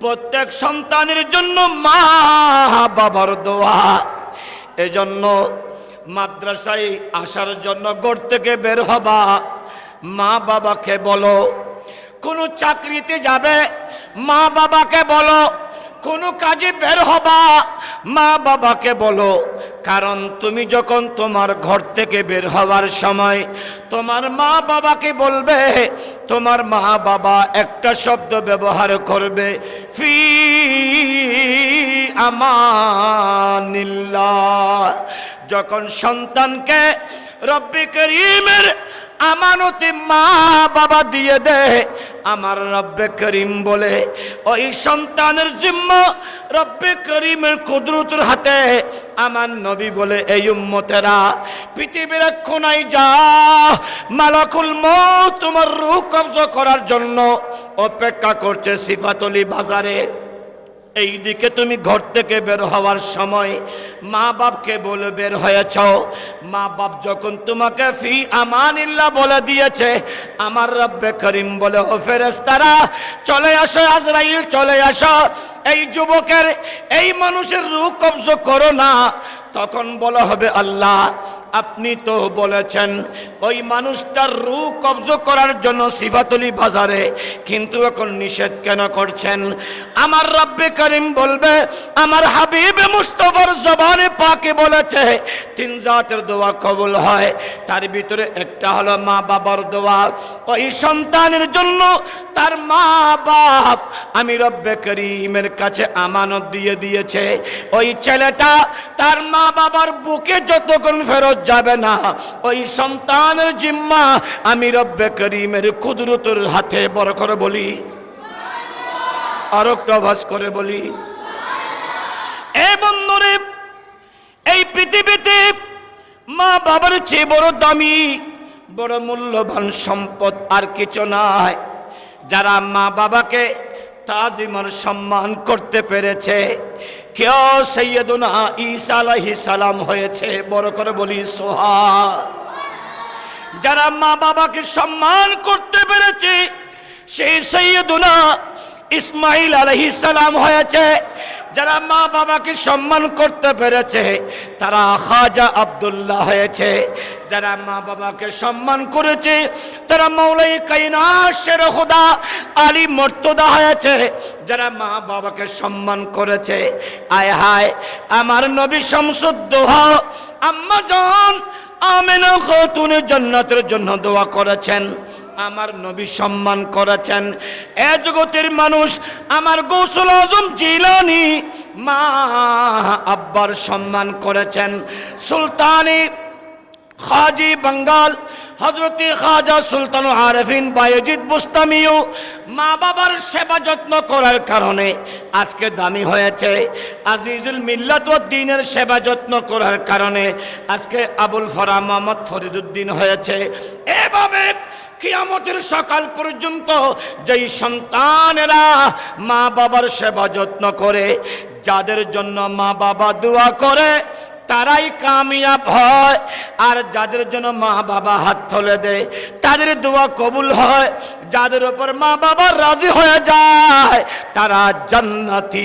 প্রত্যেক সন্তানের জন্য মা বাবার দোয়া। এজন্য মাদ্রাসায় আসার জন্য ঘর থেকে বের হবা, মা বাবাকে বলো। কোনো চাকরিতে যাবে, মা বাবাকে বলো। কোনো কাজে বের হবা, মা বাবাকে বলো। কারণ তুমি যখন তোমার ঘর থেকে বের হওয়ার সময় তোমার মা বাবাকে বলবে, তোমার মা বাবা একটা শব্দ ব্যবহার করবে, ফি আমানিল্লাহ। যখন সন্তানকে রব্বে করিমের আমানতে মা বাবা দিয়ে দেয়, আমার রব্বে করিম বলে ওই সন্তানের জিম্মা রব্বে করিমের কুদরতের হাতে। আমার নবী বলে, এই উম্মতেরা পৃথিবীর এক কোনায় যা, মালাকুল মউত তোমার রূহ কবজা করার জন্য অপেক্ষা করছে সিফাতলি বাজারে। এই দিকে তুমি ঘর থেকে বের হওয়ার সময় মা বাপকে বলে বের হয়েছ। মা বাপ যখন তোমাকে ফি আমানিল্লাহ বলে দিয়েছে, আমার রব্বে করিম বলে, ও ফেরেশতারা চলে আসো, আজরাইল চলে আসো, এই যুবকের এই মানুষের রূহ কবজা করো না। তখন বলা হবে, আল্লাহ আপনি তো বলেছেন ওই মানুষটার রূহ কবজা করার জন্য সিফাতলি বাজারে, কিন্তু এখন নিষেধ কেন করছেন? আমার রব্বে করিম বলবে, আমার হাবিবে মুস্তাফার জবানে পাকে বলেছে তিন জাতের দোয়া কবুল হয়, তার ভিতরে একটা হলো মা বাবার দোয়া। ওই সন্তানের জন্য তার মা বাপ আমি রব্বে করিমের কাছে আমানত দিয়ে দিয়েছে। ওই ছেলেটা তার মা বাবার বুকে যতক্ষণ ফেরত যাবে না, ওই সন্তানের জিম্মা আমি রব্বে করিমের কুদরতের হাতে। বড় করে বলি, আর একটু আওয়াজ করে বলি। এই বন্ধুরে, এই পৃথিবীতে মা বাবার চেয়ে বড় দামি, বড় মূল্যবান সম্পদ আর কিছু নাই। যারা মা বাবাকে তাজিমার সম্মান করতে পেরেছে, কেউ সৈয়দুনা ঈসা আলাইহিস সালাম হয়েছে। বড় করে বলি সুবহান। যারা মা বাবাকে সম্মান করতে পেরেছে, সেই সৈয়দুনা ইসমাইল আলাইহিস সালাম হয়েছে। যারা মা বাবাকে সম্মান করতে পেরেছে, তারা খাজা আব্দুল্লাহ হয়েছে। যারা মা বাবাকে সম্মান করেছে, তারা মৌলাই কায়নাত শের খোদা আলী মুর্তজা হয়েছে। যারা মা বাবাকে সম্মান করেছে, আয় হায় আমার নবী শামসুদ্দোহা আম্মা জান আমিনা খাতুনে জান্নাতের জন্য দোয়া করেছেন, আমার নবী সম্মান করেছেন। এ জগতের মানুষ আমার গৌসুল আজম জিলানী মা আব্বার সম্মান করেছেন। সুলতানি খাজি বাঙ্গাল হযরতে খাজা সুলতান আরেফিন বায়েজিদ বুস্তামিও মা বাবার সেবা যত্ন করার কারণে আজকে দামি হয়েছে। আজিজুল মিল্লাত ওয়াদ দ্বীনের সেবা যত্ন করার কারণে আজকে আবুল ফরা মোহাম্মদ ফরিদউদ্দিন হয়েছে। এভাবে কিয়ামতের সকাল পর্যন্ত যেই সন্তানেরা মা বাবার সেবা যত্ন করে, যাদের জন্য মা বাবা দোয়া করে, তারাই কামিয়াব হয়। আর যাদের জন্য মা বাবা হাত তুলে দেয়, তাদের দোয়া কবুল হয়। যাদের উপর মা বাবা রাজি হয়ে যায়, তারা জান্নাতি।